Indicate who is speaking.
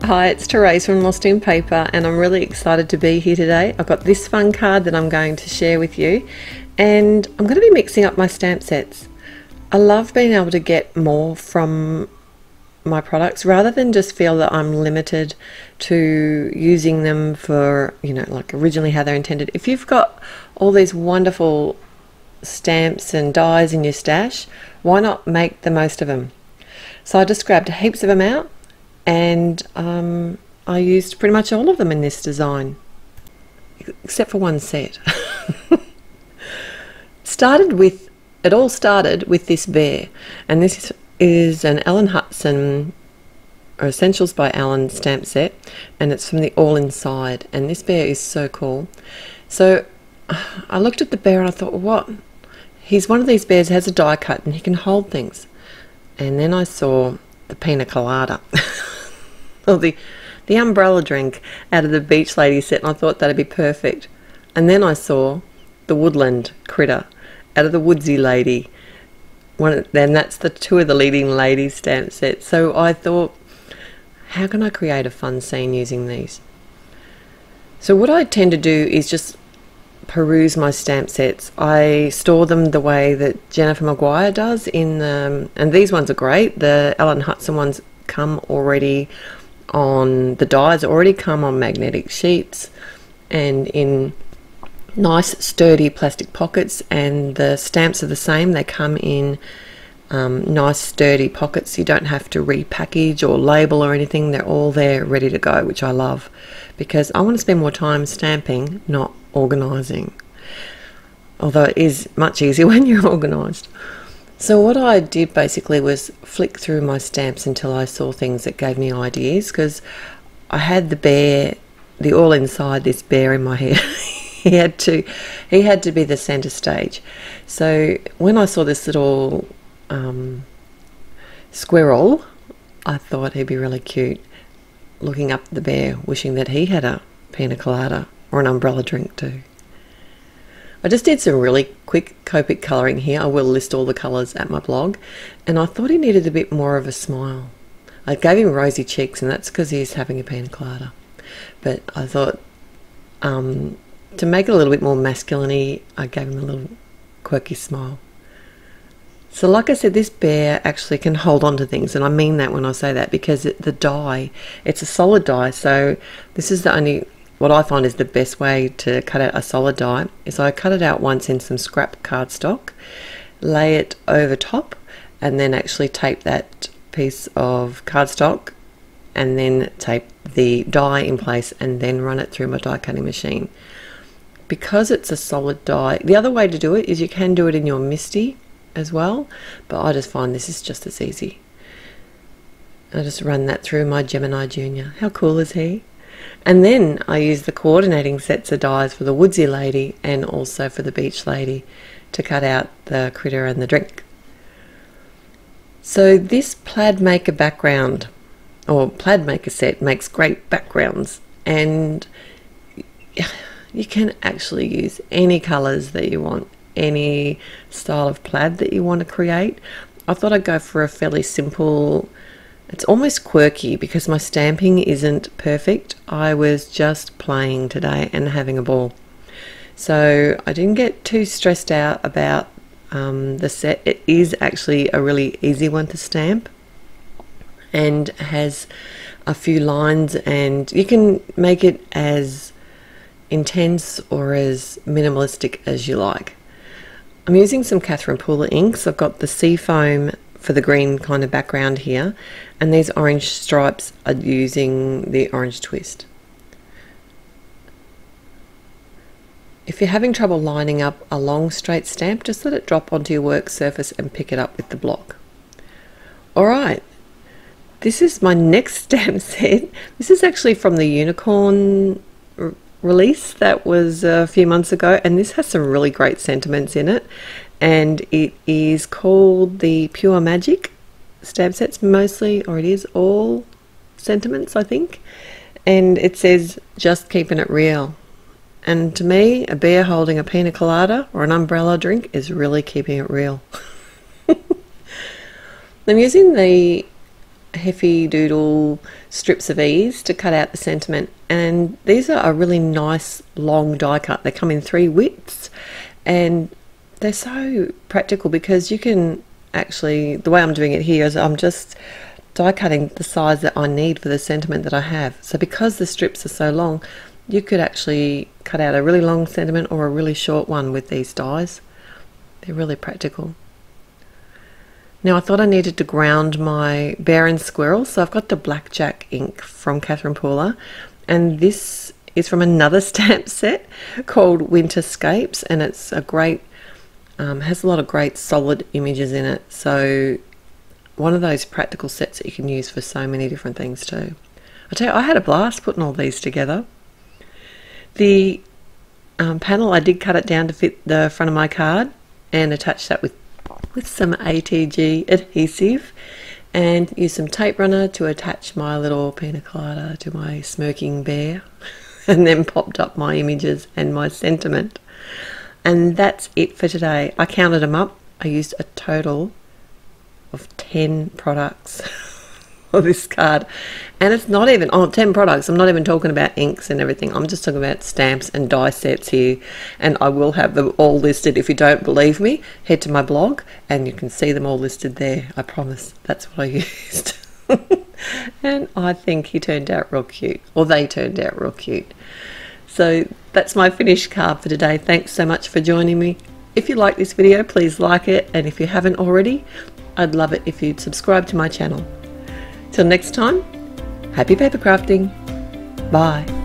Speaker 1: Hi, it's Therese from Lostinpaper, and I'm really excited to be here today. I've got this fun card that I'm going to share with you, and I'm going to be mixing up my stamp sets. I love being able to get more from my products rather than just feel that I'm limited to using them for, like originally how they're intended. If you've got all these wonderful stamps and dies in your stash, why not make the most of them? So I just grabbed heaps of them out, and I used pretty much all of them in this design, except for one set. It all started with this bear, and this is an Ellen Hutson or Essentials by Ellen stamp set, and it's from the All Inside, and this bear is so cool. So I looked at the bear and I thought, what? He's one of these bears that has a die cut and he can hold things. And then I saw the pina colada, or the umbrella drink out of the Beach Lady set, and I thought that'd be perfect. And then I saw the woodland critter out of the Woodsy Lady. Then that's the two of the leading ladies stamp sets. So I thought, how can I create a fun scene using these? So what I tend to do is just peruse my stamp sets. I store them the way that Jennifer Maguire does and these ones are great. The Ellen Hutson ones come already on, the dies already come on magnetic sheets and in nice sturdy plastic pockets, and the stamps are the same. They come in nice sturdy pockets. You don't have to repackage or label or anything. They're all there ready to go, which I love because I want to spend more time stamping, not organising, although it is much easier when you're organised. So what I did basically was flick through my stamps until I saw things that gave me ideas, because I had the All Inside, this bear in my head. he had to be the centre stage. So when I saw this little squirrel, I thought he'd be really cute, looking up at the bear, wishing that he had a pina colada or an umbrella drink too. I just did some really quick Copic colouring here. I will list all the colours at my blog, and I thought he needed a bit more of a smile. I gave him rosy cheeks, and that's because he's having a pina colada. But I thought to make it a little bit more masculine-y, I gave him a little quirky smile. So like I said, this bear actually can hold on to things, and I mean that when I say that, because the die, it's a solid die. So this is what I find is the best way to cut out a solid die is I cut it out once in some scrap cardstock, lay it over top, and then actually tape that piece of cardstock and then tape the die in place and then run it through my die cutting machine. Because it's a solid die, the other way to do it is you can do it in your MISTI as well, but I just find this is just as easy. I just run that through my Gemini Junior. How cool is he? And then I use the coordinating sets of dies for the Woodsy Lady and also for the Beach Lady to cut out the critter and the drink. So this plaid maker background, or plaid maker set, makes great backgrounds, and you can actually use any colours that you want, any style of plaid that you want to create. I thought I'd go for a fairly simple, it's almost quirky because my stamping isn't perfect. I was just playing today and having a ball. So I didn't get too stressed out about the set. It is actually a really easy one to stamp and has a few lines, and you can make it as intense or as minimalistic as you like. I'm using some Catherine Pooler inks. I've got the Seafoam for the green kind of background here, and these orange stripes are using the Orange Twist. If you're having trouble lining up a long straight stamp, just let it drop onto your work surface and pick it up with the block. Alright, this is my next stamp set. This is actually from the Unicorn release that was a few months ago, and this has some really great sentiments in it, and it is called the Pure Magic stamp sets mostly, or it is all sentiments, I think, and it says just keeping it real. And to me, a bear holding a pina colada or an umbrella drink is really keeping it real. I'm using the Heffy Doodle strips of ease to cut out the sentiment, and these are a really nice long die cut. They come in 3 widths and they're so practical because you can actually, the way I'm doing it here is I'm just die cutting the size that I need for the sentiment that I have. So because the strips are so long, you could actually cut out a really long sentiment or a really short one with these dies. They're really practical. Now I thought I needed to ground my bear and squirrel, so I've got the Blackjack ink from Catherine Pooler, and this is from another stamp set called Winterscapes, and it's a great, has a lot of great solid images in it. So one of those practical sets that you can use for so many different things too. I tell you, I had a blast putting all these together. The panel, I did cut it down to fit the front of my card and attach that with some ATG adhesive, and use some tape runner to attach my little pina colada to my smirking bear, and then popped up my images and my sentiment. And that's it for today. I counted them up. I used a total of 10 products for this card, and it's not even 10 products. I'm not even talking about inks and everything. I'm just talking about stamps and die sets here, and I will have them all listed. If you don't believe me, head to my blog and you can see them all listed there. I promise. That's what I used. And I think he turned out real cute, or they turned out real cute. So that's my finished card for today. Thanks so much for joining me. If you like this video, please like it, and if you haven't already, I'd love it if you'd subscribe to my channel. Till next time, happy paper crafting. Bye.